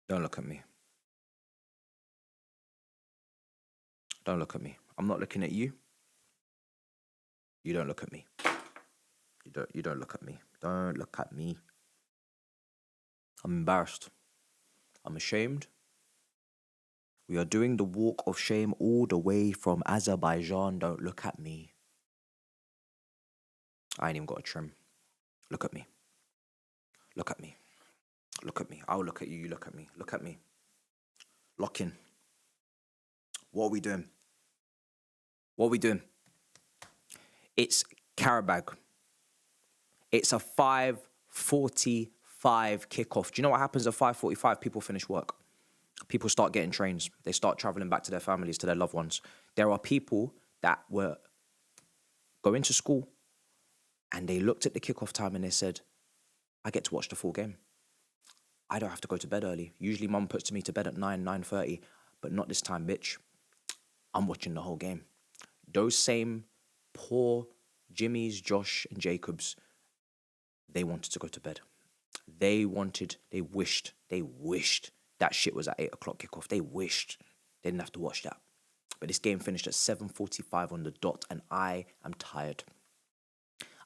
Don't look at me. Don't look at me. I'm not looking at you. You don't look at me. You don't look at me. Don't look at me. I'm embarrassed. I'm ashamed. We are doing the walk of shame all the way from Azerbaijan. Don't look at me. I ain't even got a trim. Look at me. Look at me. Look at me. I'll look at you. You look at me. Look at me. Lock in. What are we doing? What are we doing? It's Qarabag. It's a 5:45 kickoff. Do you know what happens at 5:45? People finish work. People start getting trains. They start traveling back to their families, to their loved ones. There are people that were going to school and they looked at the kickoff time and they said, I get to watch the full game. I don't have to go to bed early. Usually mum puts me to bed at 9:30, but not this time, bitch. I'm watching the whole game. Those same poor Jimmys, Josh and Jacobs, they wanted to go to bed. They wished that shit was at 8 o'clock kickoff. They wished they didn't have to watch that. But this game finished at 7:45 on the dot and I am tired.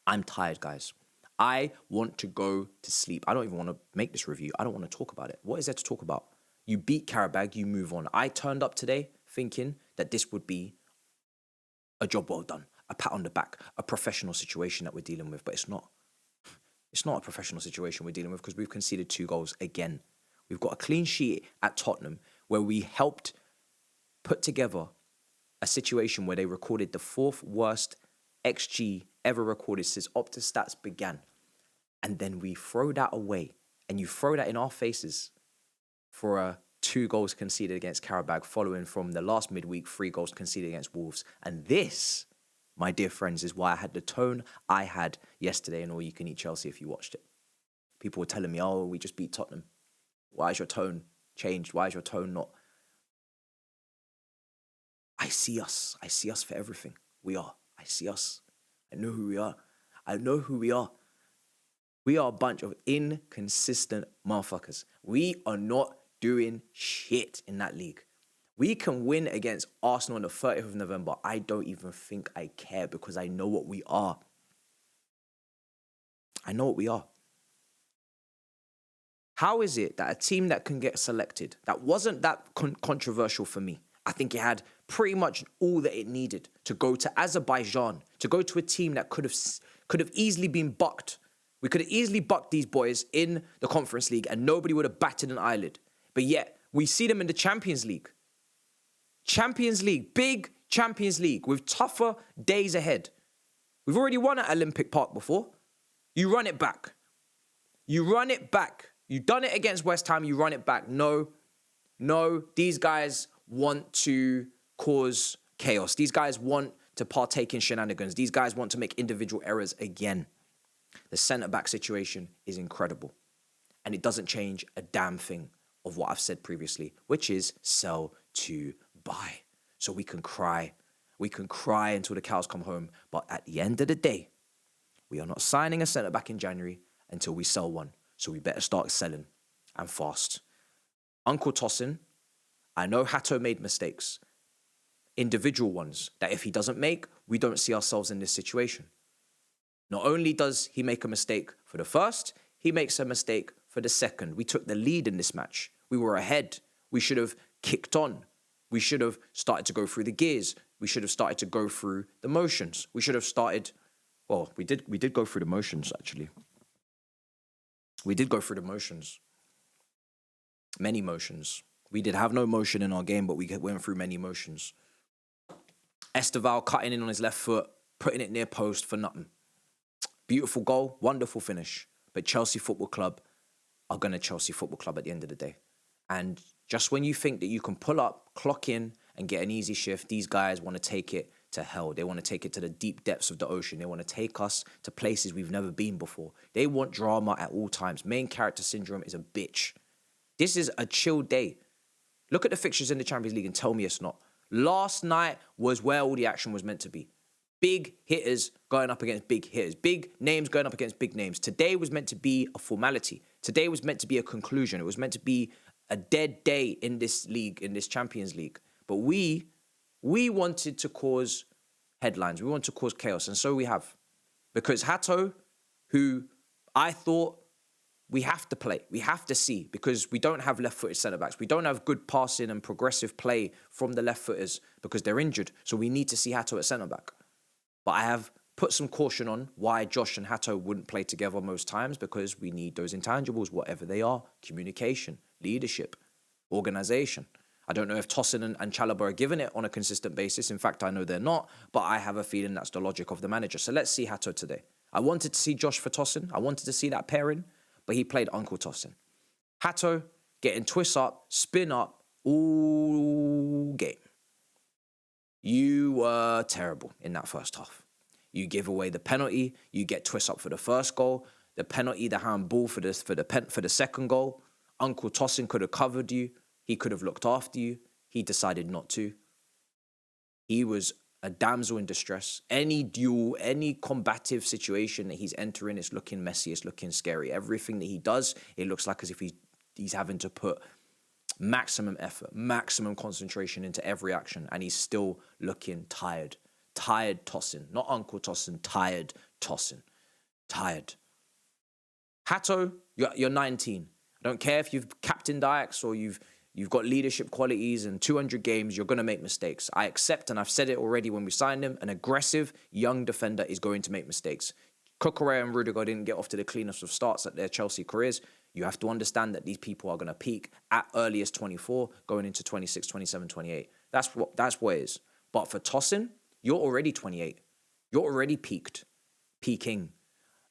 I'm tired, guys. I want to go to sleep. I don't even want to make this review. I don't want to talk about it. What is there to talk about? You beat Qarabag, you move on. I turned up today thinking that this would be a job well done, a pat on the back, a professional situation that we're dealing with, but it's not. It's not a professional situation we're dealing with because we've conceded 2 goals again. We've got a clean sheet at Tottenham where we helped put together a situation where they recorded the 4th worst XG ever recorded since Opta Stats began. And then we throw that away and you throw that in our faces for a 2 goals conceded against Qarabag following from the last midweek 3 goals conceded against Wolves. And this, my dear friends, is why I had the tone I had yesterday in All You Can Eat Chelsea if you watched it. People were telling me, oh, we just beat Tottenham. Why is your tone changed? Why is your tone not? I see us. I see us for everything. We are. I see us. I know who we are. I know who we are. We are a bunch of inconsistent motherfuckers. We are not doing shit in that league. We can win against Arsenal on the 30th of November. I don't even think I care because I know what we are. I know what we are. How is it that a team that can get selected, that wasn't that controversial for me, I think it had pretty much all that it needed to go to Azerbaijan, to go to a team that could have easily been bucked. We could have easily bucked these boys in the Conference League and nobody would have batted an eyelid. But yet, we see them in the Champions League. Champions League, big Champions League with tougher days ahead. We've already won at Olympic Park before. You run it back. You run it back. You done it against West Ham, you run it back. No, these guys want to cause chaos. These guys want to partake in shenanigans. These guys want to make individual errors again. The centre-back situation is incredible. And it doesn't change a damn thing of what I've said previously, which is sell to buy. So we can cry. We can cry until the cows come home. But at the end of the day, we are not signing a centre-back in January until we sell one. So we better start selling and fast. Uncle Tosin, I know Hato made mistakes. Individual ones that if he doesn't make, we don't see ourselves in this situation. Not only does he make a mistake for the first, he makes a mistake for the second. We took the lead in this match. We were ahead. We should have kicked on. We should have started to go through the gears. We should have started to go through the motions. We should have started, well, we did go through the motions actually. We did go through the motions. Many motions. We did have no motion in our game, but we went through many motions. Esteval cutting in on his left foot, putting it near post for nothing. Beautiful goal, wonderful finish. But Chelsea Football Club are going to Chelsea Football Club at the end of the day. And just when you think that you can pull up, clock in, and get an easy shift, these guys want to take it to hell. They want to take it to the deep depths of the ocean. They want to take us to places we've never been before. They want drama at all times. Main character syndrome is a bitch. This is a chill day. Look at the fixtures in the Champions League and tell me it's not. Last night was where all the action was meant to be. Big hitters going up against big hitters. Big names going up against big names. Today was meant to be a formality. Today was meant to be a conclusion. It was meant to be a dead day in this league, in this Champions League. But we wanted to cause headlines. We wanted to cause chaos, and so we have. Because Hato, who I thought we have to play, we have to see, because we don't have left-footed centre-backs. We don't have good passing and progressive play from the left-footers because they're injured. So we need to see Hato at centre-back. But I have put some caution on why Josh and Hato wouldn't play together most times, because we need those intangibles, whatever they are: communication, leadership, organisation. I don't know if Tosin and Chalobah are given it on a consistent basis. In fact, I know they're not, but I have a feeling that's the logic of the manager. So let's see Hato today. I wanted to see Josh for Tosin. I wanted to see that pairing, but he played Uncle Tosin. Hato getting twist up, spin up, all game. You were terrible in that first half. You give away the penalty. You get twist up for the first goal. The penalty, the handball for the second goal. Uncle Tosin could have covered you. He could have looked after you. He decided not to. He was a damsel in distress. Any duel, any combative situation that he's entering, it's looking messy, it's looking scary. Everything that he does, it looks like as if he's having to put maximum effort, maximum concentration into every action, and he's still looking tired. Tired Tosin. Not Uncle Tosin, tired Tosin. Tired. Hato, you're 19. I don't care if you've captained Ajax or you've got leadership qualities and 200 games, you're going to make mistakes. I accept, and I've said it already when we signed him, an aggressive young defender is going to make mistakes. Cucurella and Rudiger didn't get off to the cleanest of starts at their Chelsea careers. You have to understand that these people are going to peak at earliest 24, going into 26, 27, 28. That's what it is. But for Tosin, you're already 28. You're already peaking.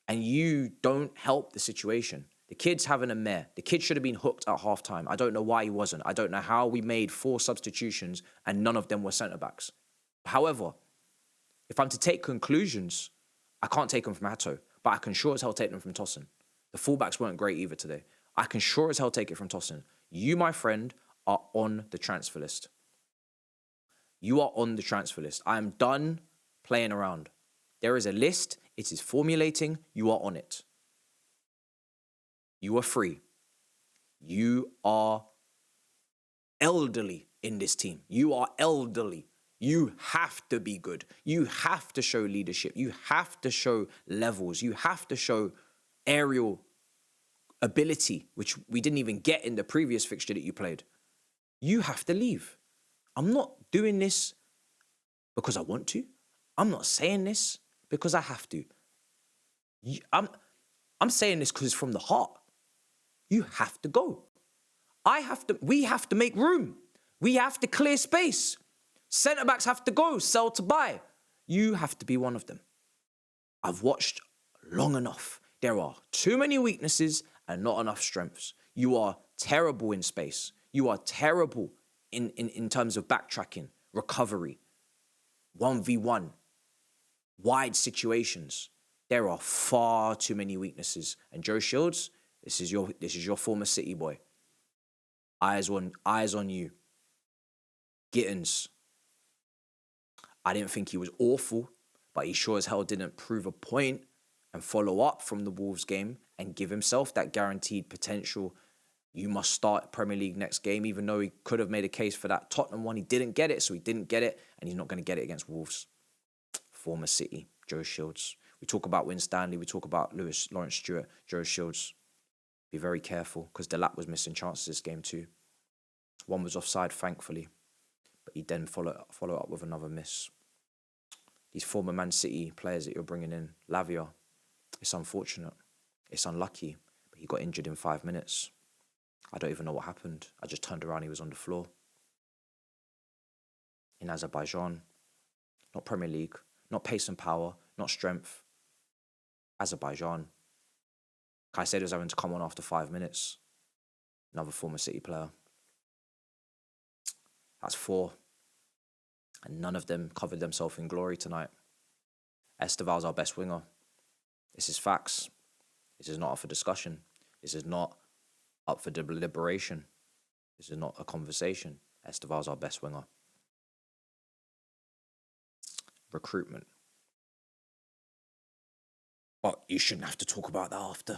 And you don't help the situation. The kid's having a mare. The kid should have been hooked at halftime. I don't know why he wasn't. I don't know how we made 4 substitutions and none of them were centre-backs. However, if I'm to take conclusions, I can't take them from Hato, but I can sure as hell take them from Tosin. The fullbacks weren't great either today. I can sure as hell take it from Tosin. You, my friend, are on the transfer list. You are on the transfer list. I am done playing around. There is a list. It is formulating. You are on it. You are free. You are elderly in this team. You are elderly. You have to be good. You have to show leadership. You have to show levels. You have to show aerial ability, which we didn't even get in the previous fixture that you played. You have to leave. I'm not doing this because I want to. I'm not saying this because I have to. I'm saying this because it's from the heart. You have to go. We have to make room. We have to clear space. Centre-backs have to go, sell to buy. You have to be one of them. I've watched long enough. There are too many weaknesses and not enough strengths. You are terrible in space. You are terrible in terms of backtracking, recovery, 1v1, wide situations. There are far too many weaknesses. And Joe Shields, this is your former City boy. Eyes on you. Gittins. I didn't think he was awful, but he sure as hell didn't prove a point and follow up from the Wolves game and give himself that guaranteed potential. You must start Premier League next game, even though he could have made a case for that Tottenham one. He didn't get it, so he didn't get it, and he's not going to get it against Wolves. Former City, Joe Shields. We talk about Win Stanley, we talk about Lawrence Stewart, Joe Shields. Be very careful, because Delap was missing chances this game too. One was offside, thankfully, but he then follow up with another miss. These former Man City players that you're bringing in, Lavia, it's unfortunate. It's unlucky, but he got injured in 5 minutes. I don't even know what happened. I just turned around, he was on the floor. In Azerbaijan, not Premier League, not pace and power, not strength. Azerbaijan. Caicedo's having to come on after 5 minutes. Another former City player. That's 4. And none of them covered themselves in glory tonight. Esteval's our best winger. This is facts. This is not up for discussion. This is not up for deliberation. This is not a conversation. Esteval's our best winger. Recruitment. But you shouldn't have to talk about that after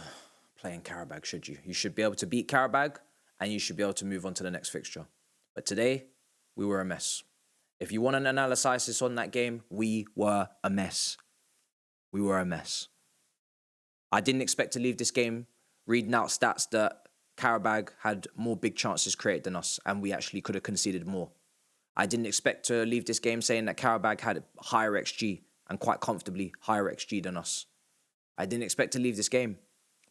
playing Qarabag, should you? You should be able to beat Qarabag and you should be able to move on to the next fixture. But today, we were a mess. If you want an analysis on that game, we were a mess. We were a mess. I didn't expect to leave this game reading out stats that Qarabag had more big chances created than us, and we actually could have conceded more. I didn't expect to leave this game saying that Qarabag had higher XG, and quite comfortably higher XG than us. I didn't expect to leave this game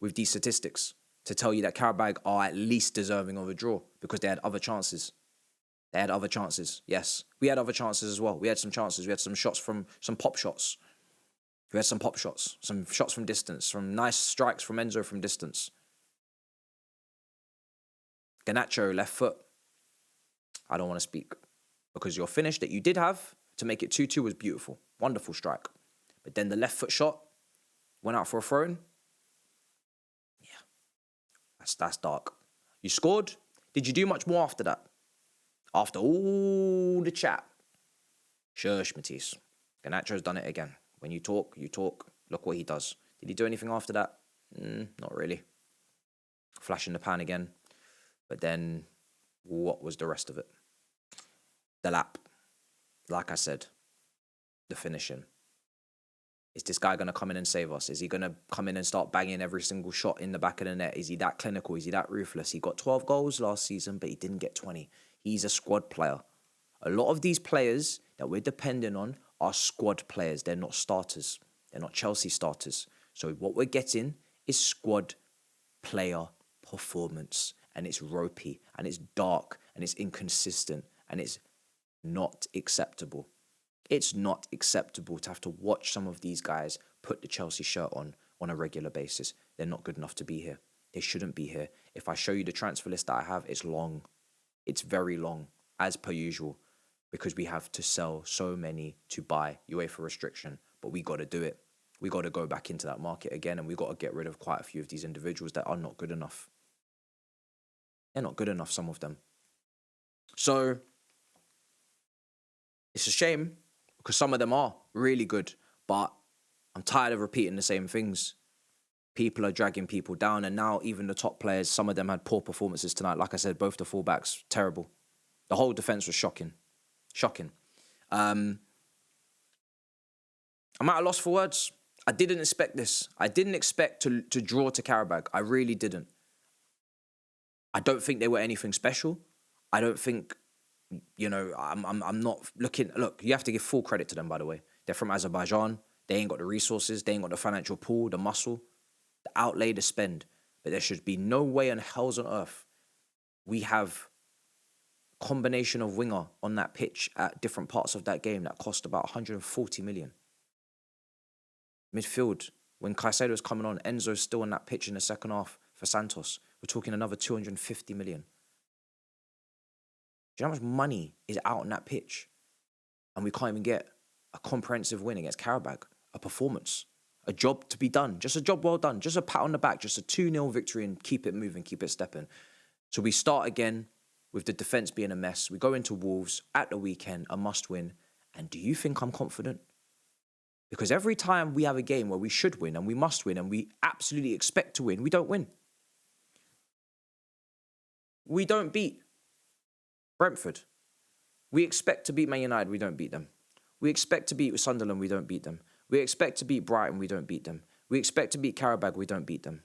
with these statistics to tell you that Qarabag are at least deserving of a draw because they had other chances. They had other chances, yes. We had other chances as well. We had some chances. We had some shots from some pop shots. We had some pop shots, some shots from distance, some nice strikes from Enzo from distance. Garnacho, left foot. I don't want to speak because your finish that you did have to make it 2-2 was beautiful. Wonderful strike. But then the left foot shot went out for a throw-in. Yeah, that's dark. You scored. Did you do much more after that? After all the chat? Shush, Matisse. Garnacho's done it again. When you talk, you talk. Look what he does. Did he do anything after that? Not really. Flash in the pan again. But then, what was the rest of it? The lap. Like I said, the finishing. Is this guy going to come in and save us? Is he going to come in and start banging every single shot in the back of the net? Is he that clinical? Is he that ruthless? He got 12 goals last season, but he didn't get 20. He's a squad player. A lot of these players that we're depending on are squad players. They're not starters. They're not Chelsea starters. So what we're getting is squad player performance. And it's ropey, and it's dark, and it's inconsistent, and it's not acceptable. It's not acceptable to have to watch some of these guys put the Chelsea shirt on a regular basis. They're not good enough to be here. They shouldn't be here. If I show you the transfer list that I have, it's long. It's very long, as per usual, because we have to sell so many to buy UEFA restriction, but we got to do it. We got to go back into that market again, and we got to get rid of quite a few of these individuals that are not good enough. They're not good enough, some of them. So, it's a shame because some of them are really good, but I'm tired of repeating the same things. People are dragging people down, and now even the top players, some of them had poor performances tonight. Like I said, both the fullbacks, terrible. The whole defence was shocking. Shocking. I'm at a loss for words. I didn't expect this. I didn't expect to draw to Qarabag. I really didn't. I don't think they were anything special. I don't think, I'm not looking. Look, you have to give full credit to them, by the way. They're from Azerbaijan. They ain't got the resources. They ain't got the financial pool, the muscle, the outlay, the spend. But there should be no way on hells on earth we have a combination of winger on that pitch at different parts of that game that cost about 140 million. Midfield, when Caicedo's coming on, Enzo's still on that pitch in the second half for Santos. We're talking another 250 million. Do you know how much money is out on that pitch? And we can't even get a comprehensive win against Qarabag, a performance, a job to be done, just a job well done, just a pat on the back, just a 2-0 victory and keep it moving, keep it stepping. So we start again with the defence being a mess. We go into Wolves at the weekend, a must win. And do you think I'm confident? Because every time we have a game where we should win and we must win and we absolutely expect to win, we don't win. We don't beat Brentford. We expect to beat Man United, we don't beat them. We expect to beat Sunderland, we don't beat them. We expect to beat Brighton, we don't beat them. We expect to beat Qarabag, we don't beat them.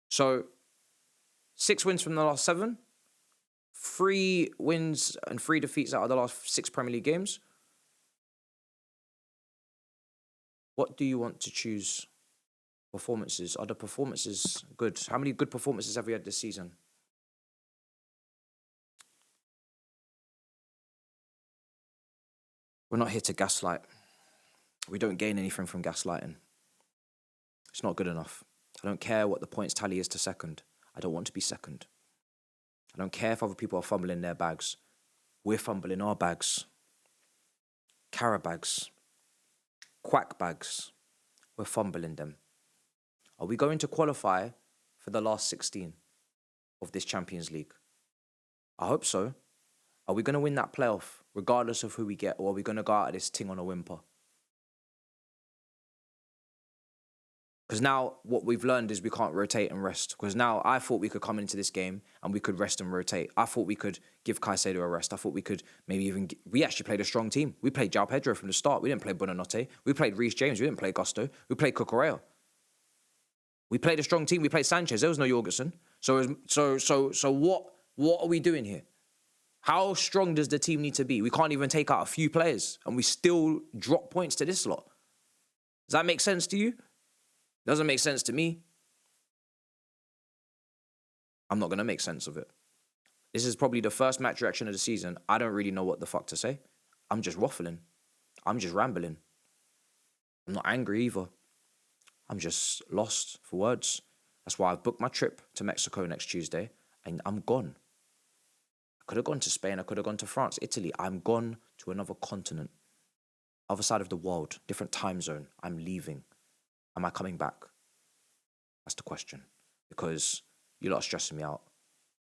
So, 6 wins from the last 7, 3 wins and 3 defeats out of the last 6 Premier League games. What do you want to choose? Performances. Are the performances good? How many good performances have we had this season? We're not here to gaslight. We don't gain anything from gaslighting. It's not good enough. I don't care what the points tally is to second. I don't want to be second. I don't care if other people are fumbling their bags. We're fumbling our bags. Carabags. Quack bags. We're fumbling them. Are we going to qualify for the last 16 of this Champions League? I hope so. Are we going to win that playoff, regardless of who we get, or are we going to go out of this thing on a whimper? Because now what we've learned is we can't rotate and rest. Because now I thought we could come into this game and we could rest and rotate. I thought we could give Caicedo a rest. I thought we could maybe even... We actually played a strong team. We played João Pedro from the start. We didn't play Buonanotte. We played Reece James. We didn't play Gusto. We played Cucurella. We played a strong team. We played Sanchez. There was no Jorgensen. So what are we doing here? How strong does the team need to be? We can't even take out a few players and we still drop points to this lot. Does that make sense to you? Doesn't make sense to me. I'm not going to make sense of it. This is probably the first match reaction of the season. I don't really know what the fuck to say. I'm just waffling. I'm just rambling. I'm not angry either. I'm just lost for words. That's why I've booked my trip to Mexico next Tuesday and I'm gone. I could have gone to Spain. I could have gone to France, Italy. I'm gone to another continent. Other side of the world, different time zone. I'm leaving. Am I coming back? That's the question. Because you lot are stressing me out.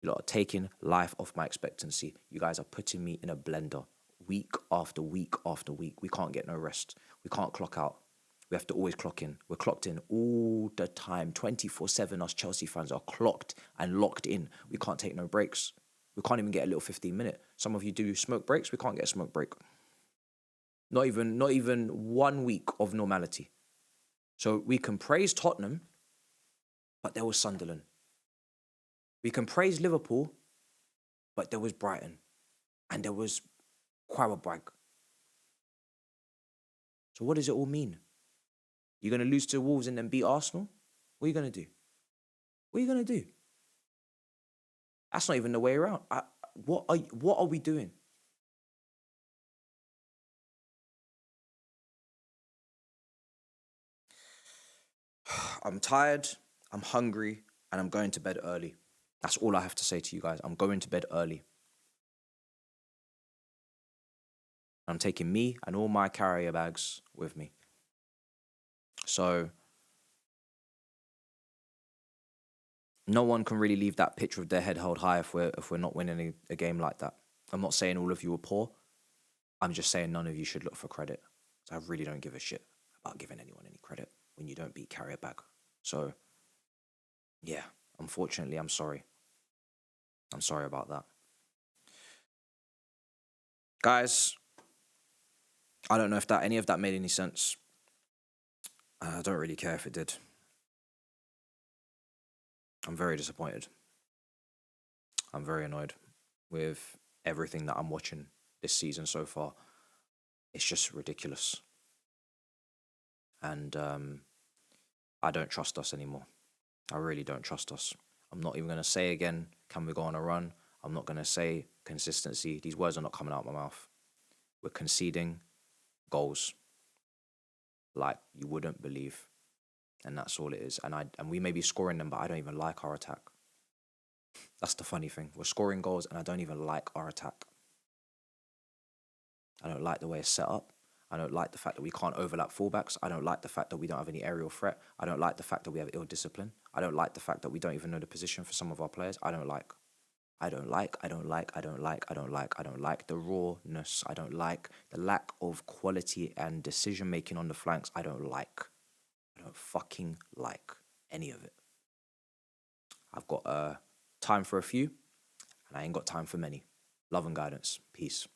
You lot are taking life off my expectancy. You guys are putting me in a blender week after week after week. We can't get no rest. We can't clock out. We have to always clock in. We're clocked in all the time. 24/7 us Chelsea fans are clocked and locked in. We can't take no breaks. We can't even get a little 15-minute. Some of you do smoke breaks. We can't get a smoke break. Not even 1 week of normality. So we can praise Tottenham, but there was Sunderland. We can praise Liverpool, but there was Brighton. And there was Qarabag. So what does it all mean? You're going to lose to Wolves and then beat Arsenal? What are you going to do? What are you going to do? That's not even the way around. What are we doing? I'm tired, I'm hungry, and I'm going to bed early. That's all I have to say to you guys. I'm going to bed early. I'm taking me and all my carrier bags with me. So no one can really leave that pitch with their head held high if we're not winning a game like that. I'm not saying all of you are poor. I'm just saying none of you should look for credit. So I really don't give a shit about giving anyone any credit when you don't beat Qarabag. So, yeah, unfortunately, I'm sorry. I'm sorry about that. Guys, I don't know if any of that made any sense. I don't really care if it did. I'm very disappointed. I'm very annoyed with everything that I'm watching this season so far. It's just ridiculous. And I don't trust us anymore. I really don't trust us. I'm not even going to say again, can we go on a run? I'm not going to say consistency. These words are not coming out of my mouth. We're conceding goals like you wouldn't believe. And that's all it is. And we may be scoring them, but I don't even like our attack. That's the funny thing. We're scoring goals and I don't even like our attack. I don't like the way it's set up. I don't like the fact that we can't overlap fullbacks. I don't like the fact that we don't have any aerial threat. I don't like the fact that we have ill discipline. I don't like the fact that we don't even know the position for some of our players. I don't like the rawness. I don't like the lack of quality and decision making on the flanks. I don't fucking like any of it. I've got time for a few, and I ain't got time for many. Love and guidance. Peace.